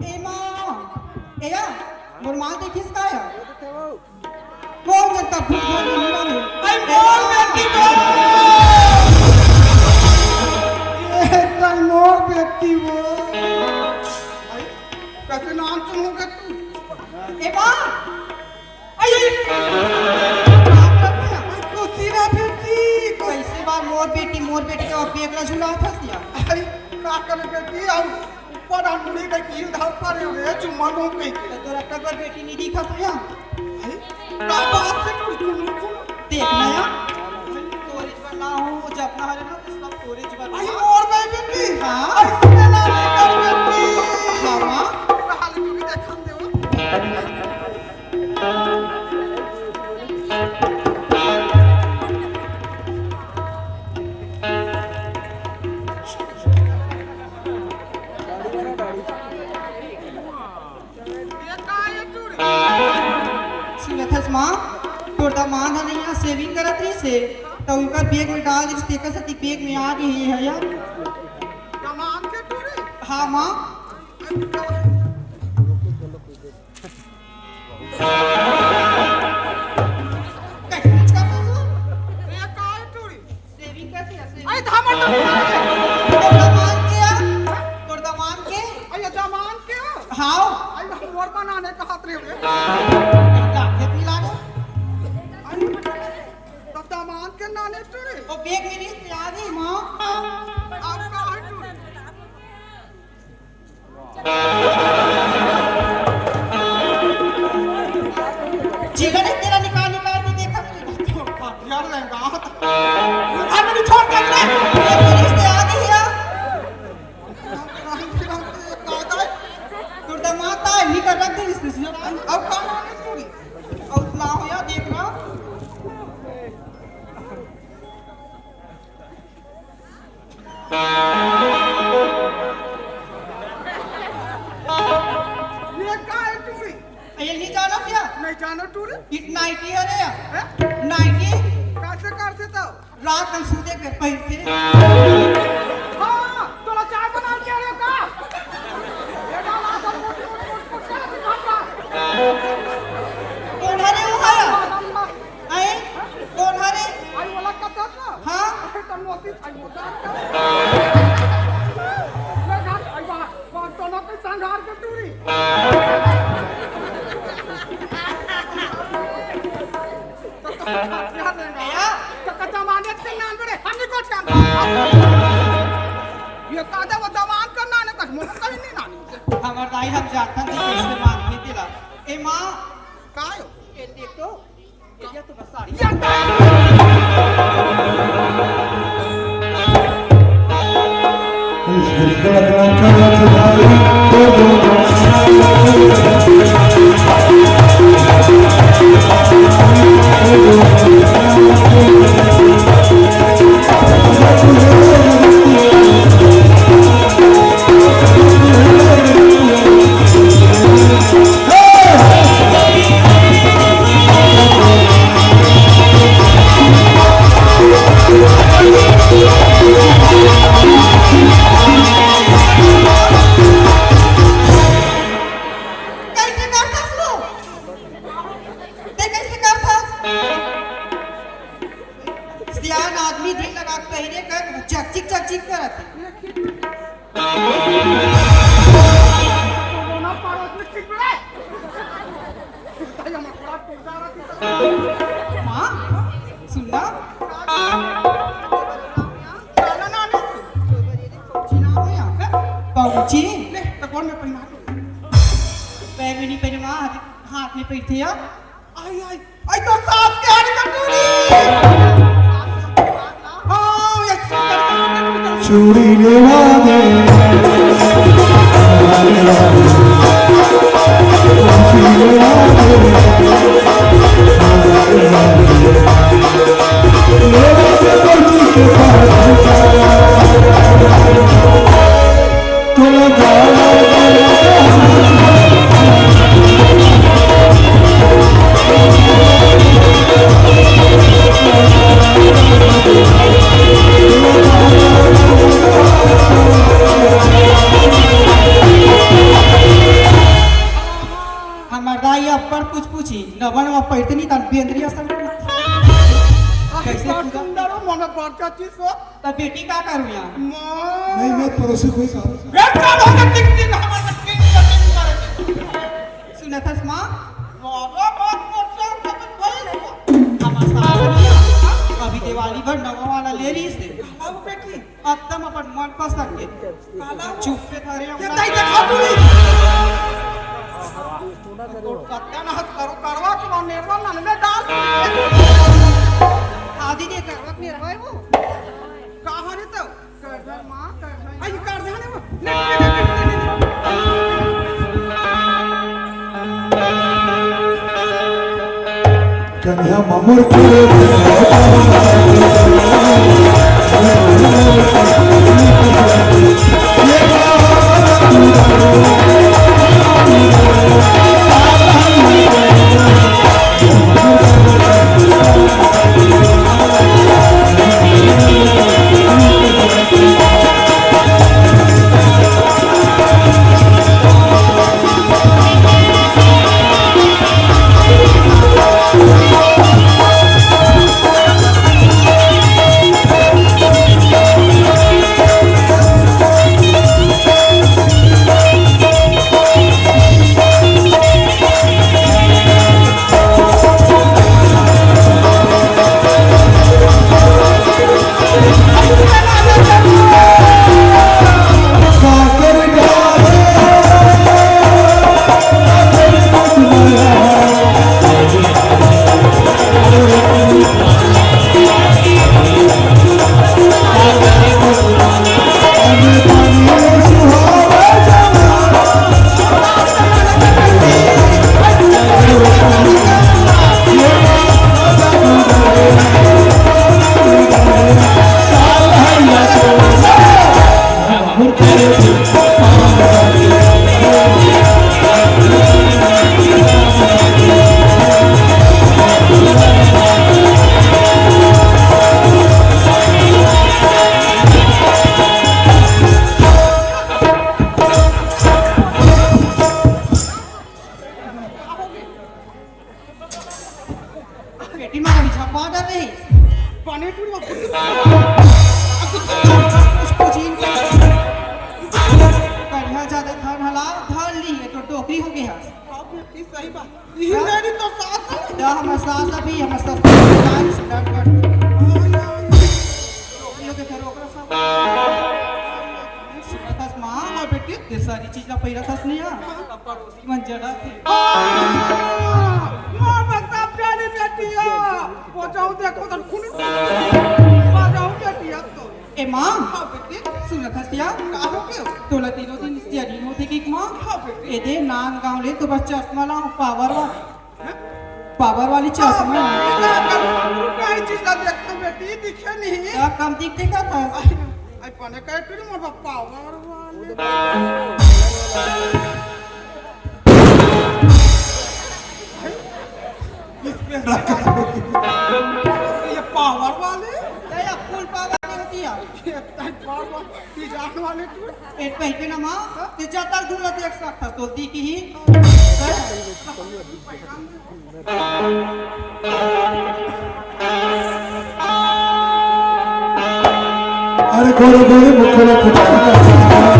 ए माँ ए या मोर माँ देखिस का या कौन जनता भूत भर निरा में आई मोर बेटी वो ये तन मोर बेटी वो कैसे नाम सुन हो गया तू ए माँ आई खुशी ना बेटी कैसे बार मोर बेटी का पेगला झूला फंस गया आई का कर बेटी आउ ऊपर अंडे का कील धर पर रे चुम्मा नो कई तोरा तक बेटी नहीं दिखा तो या आई का बात से कुछ नहीं देखना या स्टोरेज वाला हूँ जब ना हरे ना तो सब स्टोरेज वाला आई मोर बेटी हाँ इसने ना कर बेटी हाँ माँ हाल की भी देखन देओ ये का ये टूरी सुनथस माँ तोरदा माँ ना नहीं यहाँ सेविंग करत रही से तो उनका बैग में डाल दी तेकर सती बैग में आ गई है या कमान के टूरी हाँ माँ कैसे कुछ करता तू ये का ये टूरी सेविंग कैसे है सेविंग आई धामर तोरदा मान के आई जमान के हाँ आई मोर बनाने का हाथ रे जाके पी लागो आई तब जमान के नाने टूरी वो बैग में नहीं आ गई माँ आप का है टूरी जीवन है तेरा निकाल के देखा यार लहंगा अरे नहीं छोड़ कर रे बैग में रिश्ते आ गई है तोरदा माता ही कर रख दे रिश्ते से अब का नाने टूरी और ना हो या देखना ये का है टूरी ये नहीं जाना क्या नहीं जानो टूरी इट नाइटी है रे हैं? नाइटी कैसे करते तो रात में सूते के पहनते हाँ तोला चाय बना के रे का ये डाला सब मोट का दिखाता कौन हरे वो है आए कौन हरे आई वाला कता ना हाँ तो मोती आई मोता ले घाट आई बा तो ना कोई संघार के टूरी यार लहंगा तो कच्चा माने के नाम पे हम नहीं कोट काम ये कादा वो दमान करना ने कछ मुझे कहीं नहीं नानी हमार दाई हम जानता नहीं कैसे मानते तेरा ए माँ कायो ये देख तो ये तो बस साड़ी या कैसे करता तू ते कैसे करता सियान आदमी दिल लगा के पहने कर चकचिक करत कोरोना पारो में ठीक बे ताया मकड़ा पेदारा की माँ सुनना चला नानी चिना हो या पहुंची ले तो कौन में पहना पैर में नहीं पहने माँ हाथ में पहनते या आई आई आई तो साफ के हाथ का टूरी हाँ ये चूड़ी लेवा दे कुछ पूछी नवन वा पैठनी तन बेंद्रिया सब कैसे पूजा सुंदर हो मन बच्चा चीज हो त बेटी का करू यहाँ नहीं मैं पड़ोसी कोई काम बेटा होगा टिक टिक हमर टिक टिक करे सुनत हस माँ बाबा बात बच्चा खबर भइल हो हमार सास ना अभी दिवाली भर नवा वाला ले ली से अब बेटी एकदम अपन मन पसंद के चुप के थारे ये हमरा दाई देखा तू तो सत्यानाश करो करवा के निर्मल नल में डाल आदि दे करवा के रहै हो कहां रे तो कर माँ कर आई कर दे ने कन्या ममुर के बेटी माँ भी छपा डर रही पानी टूट कुछ पूछी कन्या ज्यादा धन हला धन ली है तो टोकरी हो गया बेटी सही बात यही मेरी तो सास है दा हमर सास अभी हमर सब डांस डर कर टोकरी हो के घर ओकरा सब सुनतस माँ और बेटी ये सारी चीज ना पहिला थस नहीं आ पड़ोसी मन जड़ा थे मां बता प्यारी बेटिया वो जाऊं देखो तो खून मां जाऊं बेटिया तो ए माँ हां बेटी सुनतस या का हो के तोला तीनों दिन जरी होते की माँ हां बेटी ए दे नान गाँव ले तो बस चश्मा ला पावर वाली चश्मा काय चीज का देखो बेटी दिखे नहीं क्या कम दिखते का था आई पने काय टूट मोर पावर वाले ये पावर वाले दया फुल पावर नहीं होती है ये पावर जान वाले टूट एक कहीं पे ना माँ ते जाता दूल्हा देख सकता तो दी की ही अरे गोरे गोरे मुखला खुदा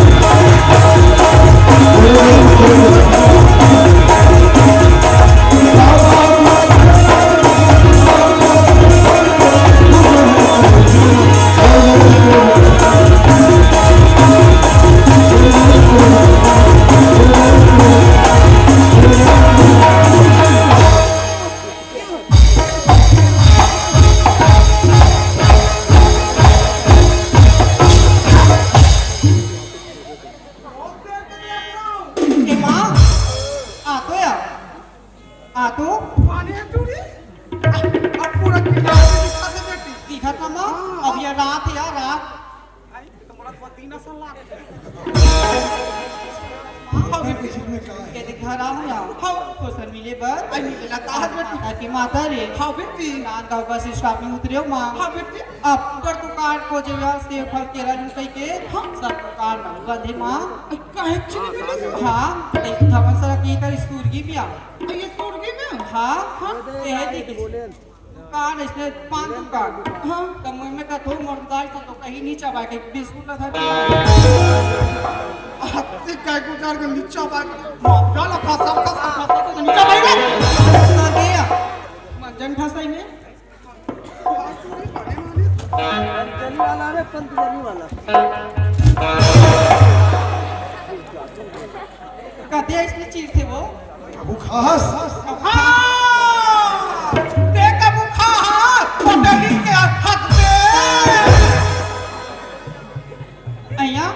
पानी है टूटी अब पूरा किला दिखा दे बेटी दिखा था माँ अब ये रात है यार रात आई तुम्हारा पति ना सलाह के दिखा रहा हूँ यार तो सर मिले बस आई मिले ना ताहत बेटी की माता रे हाँ बेटी नान गाँव बस स्टॉप में उतरे हो माँ हाँ बेटी अब पर दुकान को जो यहाँ से फल केरा रुपए के सब दुकान बंधे माँ काहे चली मिले हाँ एक थमन सर की कर स्कूल की भी आ ये सूरगी में हाँ ये है देखिए कान इसने पान दुकान हाँ तो मुझ में का थोड़ा मर्दाई था तो कहीं नीचा बाइक एक बिस्कुट ना था हत्ते काय को कार के नीचा बात माफिया लखा सब का खाता तो नीचा भाई रे ना गया मंजन फसाई में पंचनी वाला रे पंचनी वाला कहते हैं इसमें चीज थे वो अब खास हां देख अब खा पटली के हाथ पे अया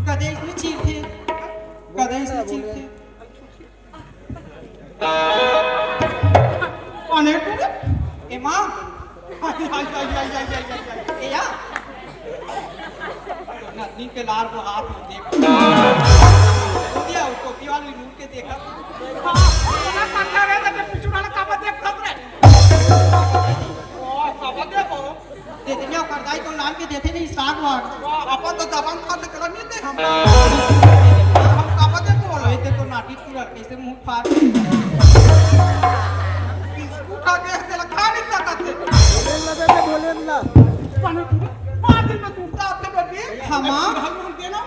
कहते इसमें चीज थे कहते इसमें चीज थे कौन है तू ए माँ हाय हाय हाय हाय हाय ए या नदी के लार को हाथ में देख दिया उसको वाली नूर के देखा ना काटा रे ते पिछु वाला का देख खत रे ओ का देखो देते नहीं करदाई को नाम के देते नहीं साग वाग अपन तो दबान खा ले करा नहीं दे हम का देखो ये तो नाटी पूरा कैसे मुंह फाड़ उठा के तेला खा नहीं सकते बोले ना पानी पाँच दिन में टूटता आपके बेटी हमा हम देना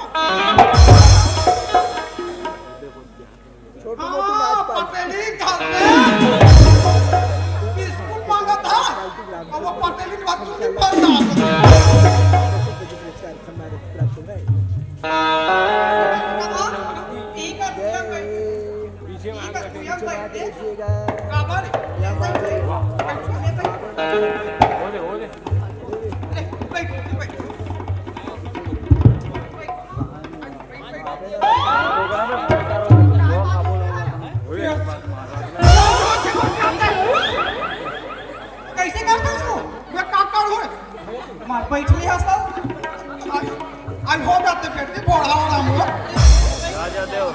छोटी मोटी नाच पाई पटेली घर में बिस्कुट मांगा था अब वो पटेली की बात नहीं बोलता ठीक है देखिएगा काबर कैसे करता उसको मैं का करूं मार बैठ लिया सब आज हो जाते बेटी घोड़ा हो रहा हूं राजा देव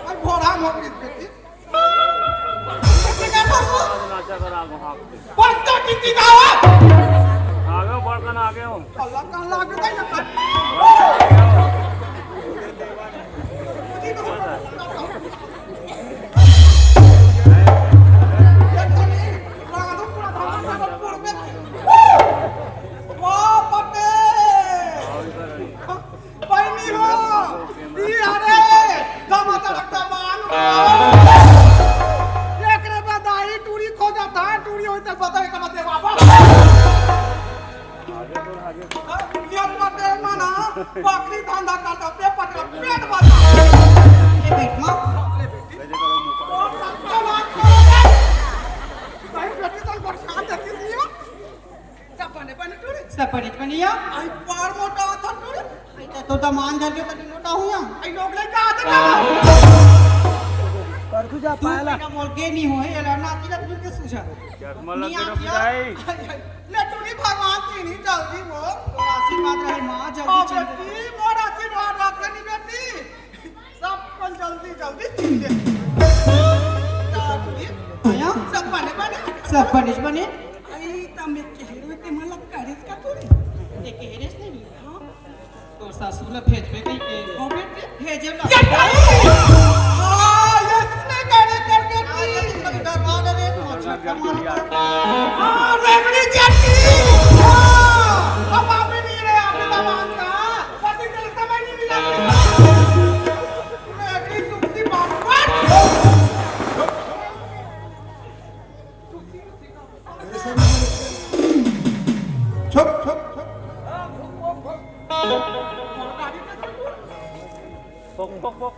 आज घोड़ा हो गई बेटी कैसे करता उसको नाचा कर आगो हाक पत्ता कितनी गावा आगे बढ़कर आगे हूं अल्लाह का लाग गई ना बकरी धंधा करता पेट बता ए बैठ मां सब पढ़ित बनिया तो दमान धर के तनी मोटा हुआ परसों जा पायला मोल के नहीं होए एला नाती का तुझे सुझा चश्मा लग के रखदाई भगवान चीनी जल्दी वो आशीर्वाद रहे मां जल्दी जल्दी बेटी मोर आशीर्वाद रखनी बेटी सब कुछ जल्दी जल्दी चीन दे आया सब बने बने सब पढ़ित बने आई तमे केहरो ते मला करिस का तोरे एक हेरेस नहीं हां तो सासू ने भेजबे कई के ओ बेटी भेजे ना ये हां इसने करे कर बेटी डरवा दे रे तो झटका मारो हां रेवड़ी जाती हां अब आप नहीं रहे आपने दबान का पति के समय नहीं मिला रेवड़ी सुक्ति बात छप छप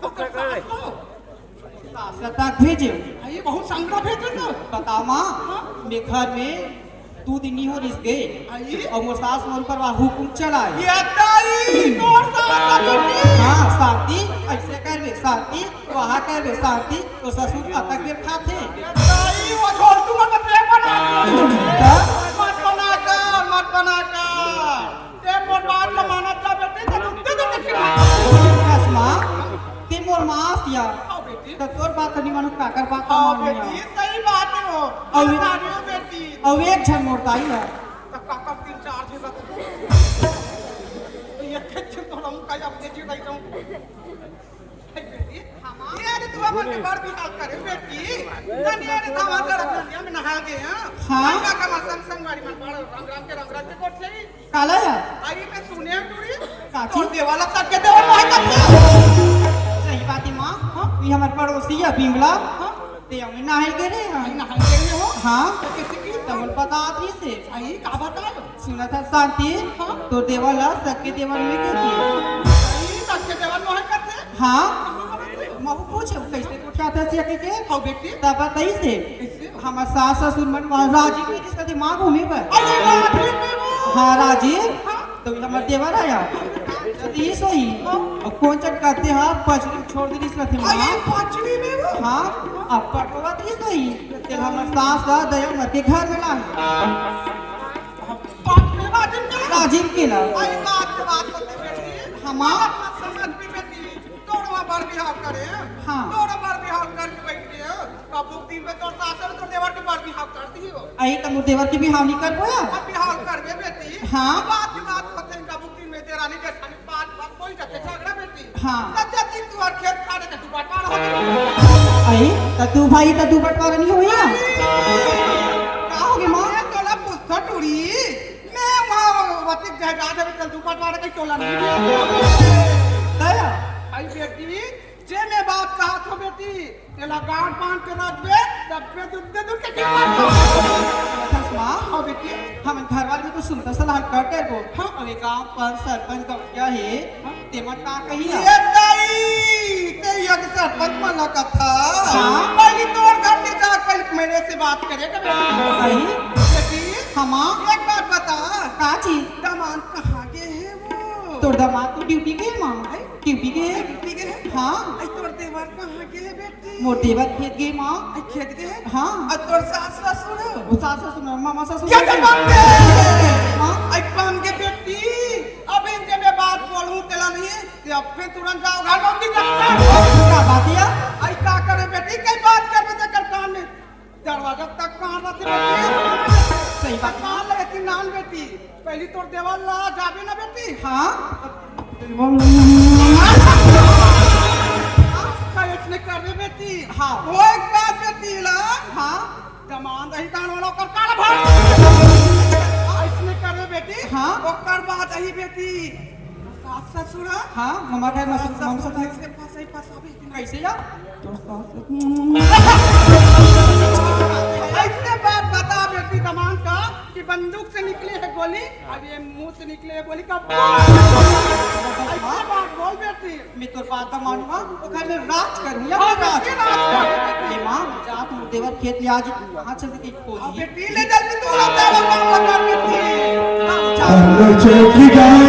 पक करे सता भेजे ये बहुत संकट भेजे तो बताओ मां मेरे घर में 2 दिन नहीं हो रिस गए और मोर सास मोर पर हुकुम चलाए ये ताई तोर साथ बेटी हाँ शांति ऐसे करबे शांति वहाँ करबे शांति तो ससुर अतक बेर खाते ताई वो छोड़ तू मत पे बना मत बना का ते मोर बात न मानत जा बेटी तो दे दे बस माँ ते मोर माँ या आओ बेटी तो तोर बात नहीं मानो काकर बात आओ मानो बेटी सही बात है वो और नारियो बेटी और एक झन मोरताई है तो काका 3-4 दिन तक ये खेच तो हम का अपने जी नहीं जाऊं बेटी ये तू अपन के बार बिहार करे बेटी तनिया रे धावा कर नदिया में नहा गए हां हाँ। का का संग वाली मन बड़ रंग राम के कोठ से काला या आई में सुने टूरी काची? तो देवाला तक के देवा मोह करते सही बात है माँ हाँ ये हमारे पड़ोसी है बिमला हाँ ते हमें नाहल के रे हाँ नहा गए हो हाँ किसी की तमन पता आती से आई का बताओ सुना था शांति तो देवाला सबके देवा में के आई तक के देवा मोह करते हाँ माँ पूछे कैसे को क्या था से के हो बेटी तब बताई से हमारे सास ससुर मन राजी के जिसका दिमाग घूमे पर आई बात में वो हाँ राजीव तो हमारे देवर आया ये सही और कौन चट करते हैं पचड़ी छोड़ दी इसका थे आई माँ पांचवी में वो हाँ अब पटवा ये सही तेल हमारे सास दा दया मर के घर में ला बात में राजन के राजीव के ला आई बात करते बेटी हमा समझ भी बेटी तोड़वा बार बिहार करे हाँ। तोड़ा बार बिहार करके बैठे हो कबू दिन में तोड़ सासर तो देवर के बार बिहार करती हो आई तम देवर की भी हानि कर बोया अब बिहार करवे बेटी हाँ। बात होते हैं कबू दिन में देरानी के खाली बात कोई जाते झगड़ा बेटी हाँ। सच्चा दिन तू और खेत खाने के तू बटार हो आई तू भाई तू बटवारा नहीं हुआ का हो गया मां तोला पुष्ठा टूरी मैं वहां वतिक जायदाद में चल तू बटार के टोला नहीं दया आई बेटी जे मैं बात कहा तो बेटी तेला गांड बांध के रख दे तब पे दूध के माँ हाँ बेटी हम घर वाले में तो सुनता सलाह करते को हाँ अरे गांव पर सरपंच का क्या है तेमन का कही ये दाई ते यज्ञ सरपंच मना का था हाँ। पहली तोड़ घर ले जा कल मेरे से बात करे आई बेटी हमा एक बात बता का चीज दामान कहाँ गए है वो तोड़ दामाद तो ड्यूटी के माँ ड्यूटी के ड्यूटी गए हैं हाँ आई तोड़ देवर कहाँ गए है बेटी मोर देवर खेत गए माँ आई खेत गए हैं हाँ और तोड़ सास ससुर वो सास ससुर मामा ससुर क्या कर बात हाँ आई पान के बेटी अब इनके मैं बात बोलूं तेला नहीं कि अब फिर तुरंत जाओ घर लौटी जाता क्या बात है आई का करे बेटी कई बात कर बे कर कान में दरवाजा तक कहां रहती बेटी सही बात कान लगती नान बेटी पहली तोड़ देवाल ला जाबे ना बेटी हाँ इसने कर दे बेटी हाँ। वो एक बात बेटी ला हाँ दमान दही दान वाला कर काला भाग इसने कर दे बेटी हाँ। ओकर बात आई बेटी सास ससुर हाँ हमारे घर में हम सब इसके पास ही फंसावे कैसे जा ऐसे बात बता बेटी दमान का कि बंदूक से निकली है गोली अब ये मुंह से निकले है गोली कब ऐसे बात बोल बेटी मैं तो बात का मानूंगा तो घर में राज करूंगा हाँ, राज बेटी, राज कर। ये माँ जा तू देवर खेत ले आज कहाँ चल गई अब कोई बेटी ले जल्दी तू आता है काम लगा बेटी चौकी गाय